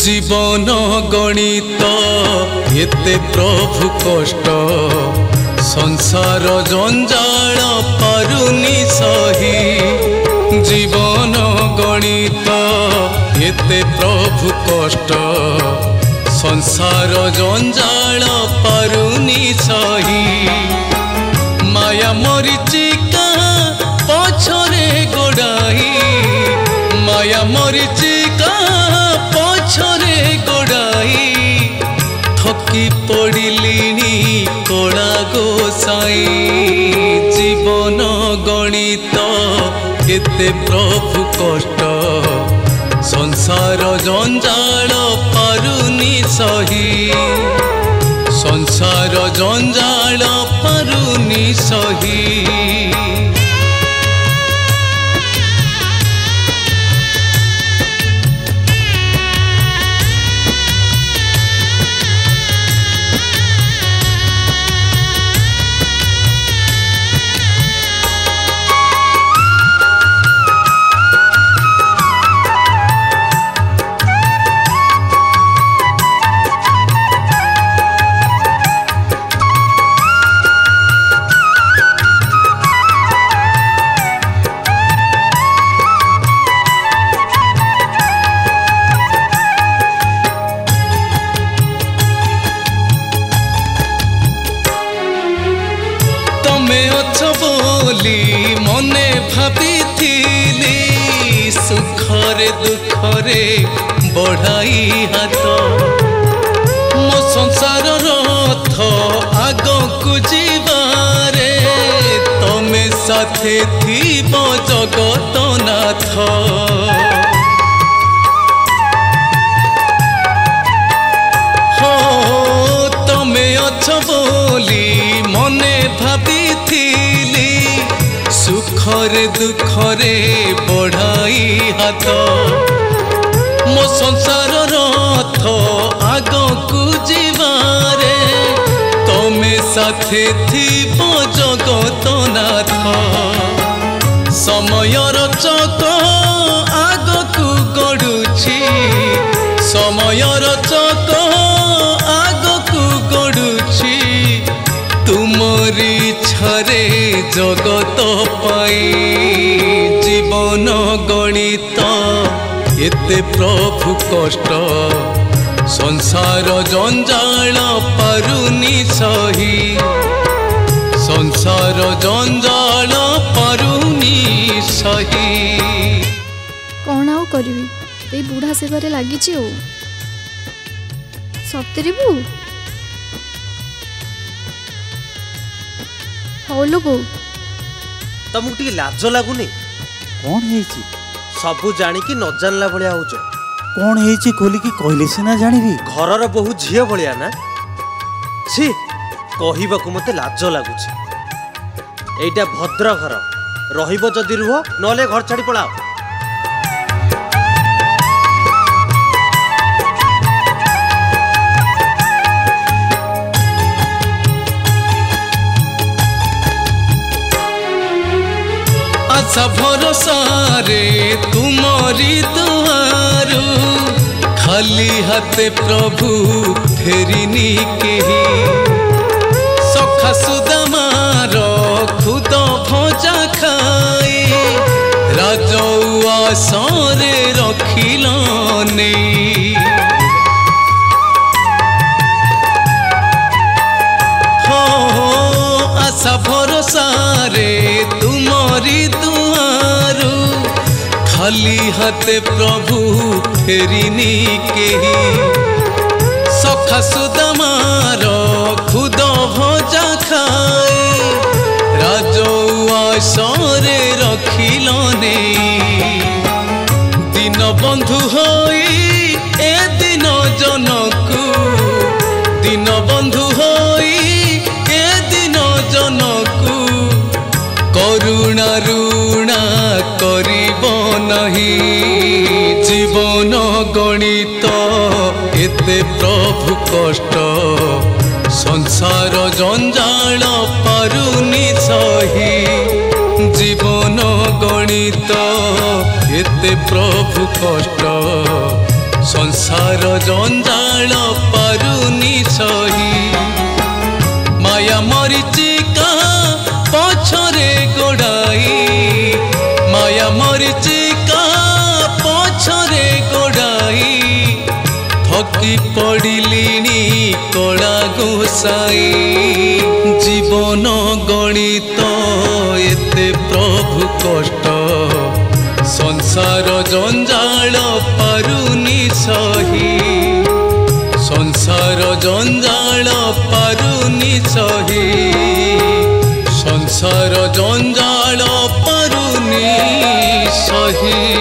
जीवन गणित एते प्रभु कष्ट संसार जंजाल पारुनी सही। जीवन गणित एते प्रभु कष्ट संसार जंजाल पारुनी सही। माया मरीचिका पछरे गोड़ाई माया मरीचिका पछरे गोड़ाई थकी पड़िलिनी कला गोसाई। जीवन गणित एते प्रभु कष्ट संसार जंजाल पारुनी सही। संसार जंजाल पारुनी सही। बोली मने भाभी सुखरे दुखरे बढ़ाई हाथ मो संसार रथ आग को जीवारे तमे साथे थीब जगत नाथ। हो तमे अछ बोली मने भाभी सुखरे दुखरे बढ़ाई हाथ मो संसार रथ आग को जीवारे तमे साथे थीब जगत नाथ। समयर चक आग को गड़ुछि समयर चक आग को गड़ुछि तुमरी छरे जगत पाई। जीवन गणित एते प्रभु कष्ट संसार जंजाल पारुनी सही। संसार जंजाल पारुनी सही। कौन आउ करिवि ए बुढ़ा सेवारे लागिछि ओ सप्तरी बु हौलो बो तुमको टी लाज लगुनि कौन है सबू जानिकी न जानला भलिया होच कौन है खोलिकी कहले सिना जानिबी घरर बहु झियो भलिया ना छी कहबाकू मते लाज लगुछि। एइटा भद्र घर रहिबो जदि रुह नले घर छाड़ी पळाओ। आशा भरोसा रे तुमरी दुआरू खाली हाथे प्रभु फेरिनी केही। सखा सुदामार खुद भजा खाई राजौआ सरे रखिल नहीं। हो आशा भरोसा रे तुमरी दुआरू खाली हाथे प्रभु फेरिनी केही। सखा सुदामार खुद भजा खाए राजौआ सरे रखिल नहीं। दिन बंधु होई ए दिन जनकू दिन बंधु होई ए दिन जनकू करुणा ऋणा करिब नहीं। जीवन गणित एते प्रभु कष्ट संसार जंजाल पारुनी सही। जीवन गणित एते प्रभु कष्ट संसार जंजाल पारुनी सही माया मरीचिका पछरे गोड़ाई माया मरीचिका पछरे गोड़ाई थकी पड़िलिनी कला गोसाई जीवन गणित एते प्रभु कष्ट संसार जंजाल पारुनी सही संसार जंजाल पारुनी सही संसार जंजाल पारुनी सही।